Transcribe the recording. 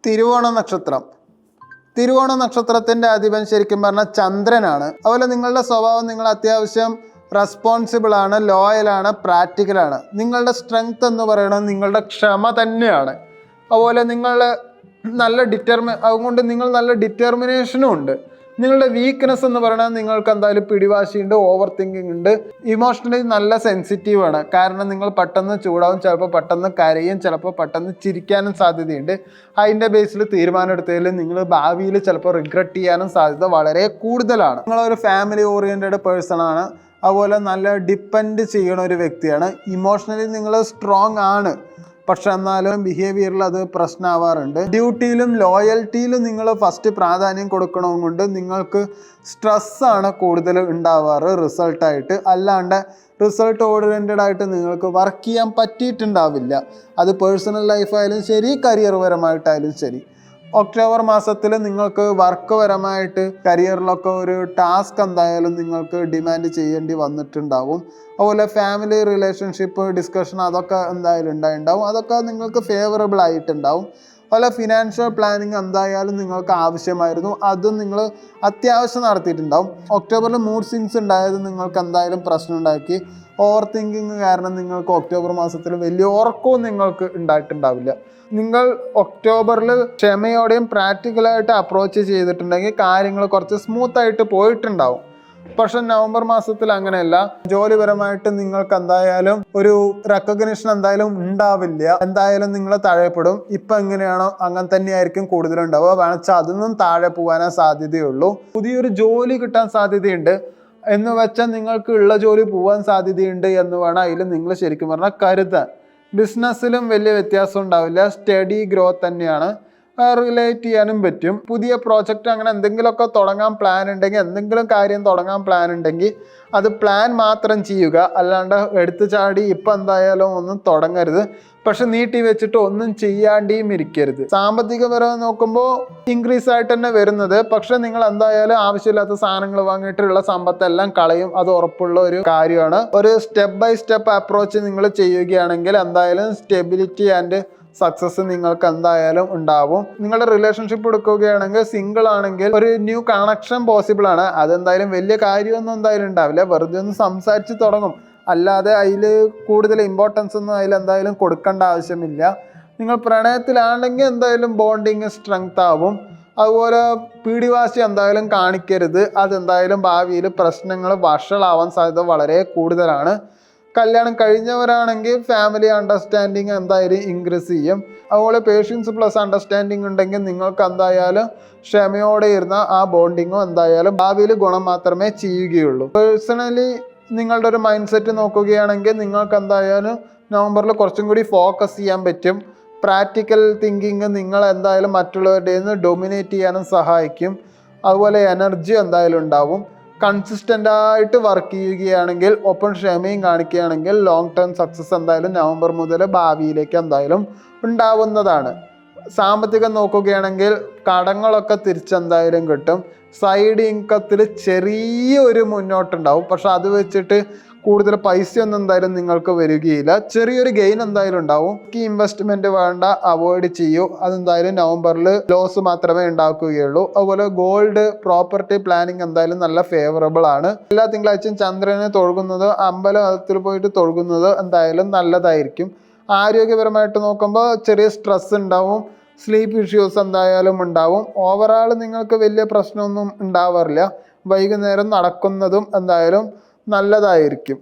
തിരുവോണ നക്ഷത്രം. തിരുവോണ നക്ഷത്രത്തിൻ്റെ അധിപൻ ശരിക്കും പറഞ്ഞാൽ ചന്ദ്രനാണ്. അതുപോലെ നിങ്ങളുടെ സ്വഭാവം, നിങ്ങൾ അത്യാവശ്യം റെസ്പോൺസിബിൾ ആണ്, ലോയലാണ്, പ്രാക്ടിക്കലാണ്. നിങ്ങളുടെ സ്ട്രെങ്ത് എന്ന് പറയുന്നത് നിങ്ങളുടെ ക്ഷമ തന്നെയാണ്. അതുപോലെ നിങ്ങൾ അതുകൊണ്ട് നിങ്ങൾ നല്ല ഡിറ്റർമിനേഷനും ഉണ്ട്. നിങ്ങളുടെ വീക്ക്നെസ് എന്ന് പറയുന്നത് നിങ്ങൾക്ക് എന്തായാലും പിടിവാശിയുണ്ട്, ഓവർ തിങ്കിങ് ഉണ്ട്, ഇമോഷണലി നല്ല സെൻസിറ്റീവ് ആണ്. കാരണം നിങ്ങൾ പെട്ടെന്ന് ചൂടാവും, ചിലപ്പോൾ പെട്ടെന്ന് കരയും, ചിലപ്പോൾ പെട്ടെന്ന് ചിരിക്കാനും സാധ്യതയുണ്ട്. അതിൻ്റെ ബേസിൽ തീരുമാനം എടുത്തതിൽ നിങ്ങൾ ഭാവിയിൽ ചിലപ്പോൾ റിഗ്രറ്റ് ചെയ്യാനും സാധ്യത വളരെ കൂടുതലാണ്. നിങ്ങളൊരു ഫാമിലി ഓറിയൻറ്റഡ് പേഴ്സൺ ആണ്. അതുപോലെ നല്ല ഡിപ്പെൻഡ് ചെയ്യണ ഒരു വ്യക്തിയാണ്. ഇമോഷണലി നിങ്ങൾ സ്ട്രോങ് ആണ്, പക്ഷെ എന്നാലും ബിഹേവിയറിൽ അത് പ്രശ്നമാവാറുണ്ട്. ഡ്യൂട്ടിയിലും ലോയൽറ്റിയിലും നിങ്ങൾ ഫസ്റ്റ് പ്രാധാന്യം കൊടുക്കണതും കൊണ്ട് നിങ്ങൾക്ക് സ്ട്രെസ്സാണ് കൂടുതൽ ഉണ്ടാവാറ് റിസൾട്ടായിട്ട്. അല്ലാണ്ട് റിസൾട്ട് ഓറിയൻറ്റഡ് ആയിട്ട് നിങ്ങൾക്ക് വർക്ക് ചെയ്യാൻ പറ്റിയിട്ടുണ്ടാവില്ല. അത് പേഴ്സണൽ ലൈഫായാലും ശരി, കരിയർ പരമായിട്ടായാലും ശരി. ഒക്ടോബർ മാസത്തിൽ നിങ്ങൾക്ക് വർക്ക് പരമായിട്ട് കരിയറിലൊക്കെ ഒരു ടാസ്ക് എന്തായാലും നിങ്ങൾക്ക് ഡിമാൻഡ് ചെയ്യേണ്ടി വന്നിട്ടുണ്ടാവും. അതുപോലെ ഫാമിലി റിലേഷൻഷിപ്പ് ഡിസ്കഷൻ അതൊക്കെ എന്തായാലും ഉണ്ടാവും. അതൊക്കെ നിങ്ങൾക്ക് ഫേവറബിൾ ആയിട്ടുണ്ടാവും. അതുപോലെ ഫിനാൻഷ്യൽ പ്ലാനിങ് എന്തായാലും നിങ്ങൾക്ക് ആവശ്യമായിരുന്നു, അതും നിങ്ങൾ അത്യാവശ്യം നടത്തിയിട്ടുണ്ടാവും. ഒക്ടോബറിൽ മൂഡ് സ്വിങ്സ് ഉണ്ടായത് നിങ്ങൾക്ക് എന്തായാലും പ്രശ്നം ഉണ്ടാക്കി. ഓവർ തിങ്കിങ് കാരണം നിങ്ങൾക്ക് ഒക്ടോബർ മാസത്തിൽ വലിയ ഉറക്കവും നിങ്ങൾക്ക് ഉണ്ടായിട്ടുണ്ടാവില്ല. നിങ്ങൾ ഒക്ടോബറിൽ ക്ഷമയോടെയും പ്രാക്ടിക്കലായിട്ട് അപ്രോച്ച് ചെയ്തിട്ടുണ്ടെങ്കിൽ കാര്യങ്ങൾ കുറച്ച് സ്മൂത്തായിട്ട് പോയിട്ടുണ്ടാവും. പക്ഷെ നവംബർ മാസത്തിൽ അങ്ങനെയല്ല. ജോലിപരമായിട്ട് നിങ്ങൾക്ക് എന്തായാലും ഒരു റെക്കഗ്നിഷൻ എന്തായാലും ഉണ്ടാവില്ല. എന്തായാലും നിങ്ങൾ താഴെപ്പെടും. ഇപ്പം എങ്ങനെയാണോ അങ്ങനെ തന്നെയായിരിക്കും കൂടുതലുണ്ടാവുക. വേണമെച്ചാൽ അതൊന്നും താഴെ പോകാനേ സാധ്യതയുള്ളൂ. പുതിയൊരു ജോലി കിട്ടാൻ സാധ്യതയുണ്ട് എന്ന് വെച്ചാൽ നിങ്ങൾക്ക് ഉള്ള ജോലി പോകാൻ സാധ്യതയുണ്ട് എന്ന് വേണം അതിൽ നിങ്ങൾ ശരിക്കും പറഞ്ഞാൽ കരുതാൻ. ബിസിനസ്സിലും വലിയ വ്യത്യാസം ഉണ്ടാവില്ല, സ്റ്റഡി ഗ്രോത്ത് തന്നെയാണ്. റിലേറ്റ് ചെയ്യാനും പറ്റും. പുതിയ പ്രോജക്റ്റ് അങ്ങനെ എന്തെങ്കിലുമൊക്കെ തുടങ്ങാൻ പ്ലാൻ ഉണ്ടെങ്കിൽ, എന്തെങ്കിലും കാര്യം തുടങ്ങാൻ പ്ലാൻ ഉണ്ടെങ്കിൽ അത് പ്ലാൻ മാത്രം ചെയ്യുക. അല്ലാണ്ട് എടുത്തു ചാടി ഇപ്പം എന്തായാലും ഒന്നും തുടങ്ങരുത്. പക്ഷെ നീട്ടി വെച്ചിട്ട് ഒന്നും ചെയ്യാണ്ടിയും ഇരിക്കരുത്. സാമ്പത്തികപരമായി നോക്കുമ്പോൾ ഇൻക്രീസ് ആയിട്ട് തന്നെ വരുന്നത്. പക്ഷെ നിങ്ങൾ എന്തായാലും ആവശ്യമില്ലാത്ത സാധനങ്ങൾ വാങ്ങിയിട്ടുള്ള സമ്പത്തെല്ലാം കളയും, അത് ഉറപ്പുള്ള ഒരു കാര്യമാണ്. ഒരു സ്റ്റെപ്പ് ബൈ സ്റ്റെപ്പ് അപ്രോച്ച് നിങ്ങൾ ചെയ്യുകയാണെങ്കിൽ എന്തായാലും സ്റ്റെബിലിറ്റി ആൻഡ് സക്സസ് നിങ്ങൾക്ക് എന്തായാലും ഉണ്ടാവും. നിങ്ങളുടെ റിലേഷൻഷിപ്പ് എടുക്കുകയാണെങ്കിൽ സിംഗിൾ ആണെങ്കിൽ ഒരു ന്യൂ കണക്ഷൻ പോസിബിൾ ആണ്. അതെന്തായാലും വലിയ കാര്യമൊന്നും എന്തായാലും ഉണ്ടാവില്ല. വെറുതെ ഒന്ന് സംസാരിച്ച് തുടങ്ങും, അല്ലാതെ അതിൽ കൂടുതൽ ഇമ്പോർട്ടൻസ് ഒന്നും അതിലെന്തായാലും കൊടുക്കേണ്ട ആവശ്യമില്ല. നിങ്ങൾ പ്രണയത്തിലാണെങ്കിൽ എന്തായാലും ബോണ്ടിങ് സ്ട്രെങ്ത് ആവും. അതുപോലെ പിടിവാശി എന്തായാലും കാണിക്കരുത്. അതെന്തായാലും ഭാവിയിൽ പ്രശ്നങ്ങൾ വഷളാവാൻ സാധ്യത വളരെ കൂടുതലാണ്. കല്യാണം കഴിഞ്ഞവരാണെങ്കിൽ ഫാമിലി അണ്ടർസ്റ്റാൻഡിങ് എന്തായാലും ഇൻക്രീസ് ചെയ്യും. അതുപോലെ പേഷ്യൻസ് പ്ലസ് അണ്ടർസ്റ്റാൻഡിങ് ഉണ്ടെങ്കിൽ നിങ്ങൾക്ക് എന്തായാലും ക്ഷമയോടെ ഇരുന്ന ആ ബോണ്ടിങ്ങും എന്തായാലും ഭാവിയിൽ ഗുണം മാത്രമേ ചെയ്യുകയുള്ളൂ. പേഴ്സണലി നിങ്ങളുടെ ഒരു മൈൻഡ് സെറ്റ് നോക്കുകയാണെങ്കിൽ നിങ്ങൾക്ക് എന്തായാലും നവംബറിൽ കുറച്ചും കൂടി ഫോക്കസ് ചെയ്യാൻ പറ്റും. പ്രാക്ടിക്കൽ തിങ്കിങ് നിങ്ങൾ എന്തായാലും മറ്റുള്ളവരുടെ നിന്ന് ഡൊമിനേറ്റ് ചെയ്യാനും സഹായിക്കും. അതുപോലെ എനർജി എന്തായാലും ഉണ്ടാവും. കൺസിസ്റ്റൻ്റ് ആയിട്ട് വർക്ക് ചെയ്യുകയാണെങ്കിൽ, ഒപ്പം ക്ഷമയും കാണിക്കുകയാണെങ്കിൽ ലോങ് ടേം സക്സസ് എന്തായാലും നവംബർ മുതൽ ഭാവിയിലേക്ക് എന്തായാലും ഉണ്ടാവുന്നതാണ്. സാമ്പത്തികം നോക്കുകയാണെങ്കിൽ കടങ്ങളൊക്കെ തിരിച്ചെന്തായാലും കിട്ടും. സൈഡ് ഇൻകത്തിൽ ചെറിയൊരു മുന്നോട്ടുണ്ടാവും. പക്ഷെ അത് വെച്ചിട്ട് കൂടുതൽ പൈസയൊന്നും എന്തായാലും നിങ്ങൾക്ക് വരികയില്ല. ചെറിയൊരു ഗെയിൻ എന്തായാലും ഉണ്ടാവും. ഈ ഇൻവെസ്റ്റ്മെൻറ്റ് വേണ്ട, അവോയ്ഡ് ചെയ്യൂ. അതെന്തായാലും നവംബറിൽ ലോസ് മാത്രമേ ഉണ്ടാക്കുകയുള്ളൂ. അതുപോലെ ഗോൾഡ് പ്രോപ്പർട്ടി പ്ലാനിങ് എന്തായാലും നല്ല ഫേവറബിൾ ആണ്. എല്ലാ തിങ്കളാഴ്ചയും ചന്ദ്രനെ തൊഴുകുന്നത്, അമ്പലത്തിൽ പോയിട്ട് തൊഴുകുന്നത് എന്തായാലും നല്ലതായിരിക്കും. ആരോഗ്യപരമായിട്ട് നോക്കുമ്പോൾ ചെറിയ സ്ട്രെസ് ഉണ്ടാവും, സ്ലീപ്പ് ഇഷ്യൂസ് എന്തായാലും ഉണ്ടാവും. ഓവറാൾ നിങ്ങൾക്ക് വലിയ പ്രശ്നമൊന്നും ഉണ്ടാവാറില്ല. വൈകുന്നേരം നടക്കുന്നതും എന്തായാലും നല്ലതായിരിക്കും.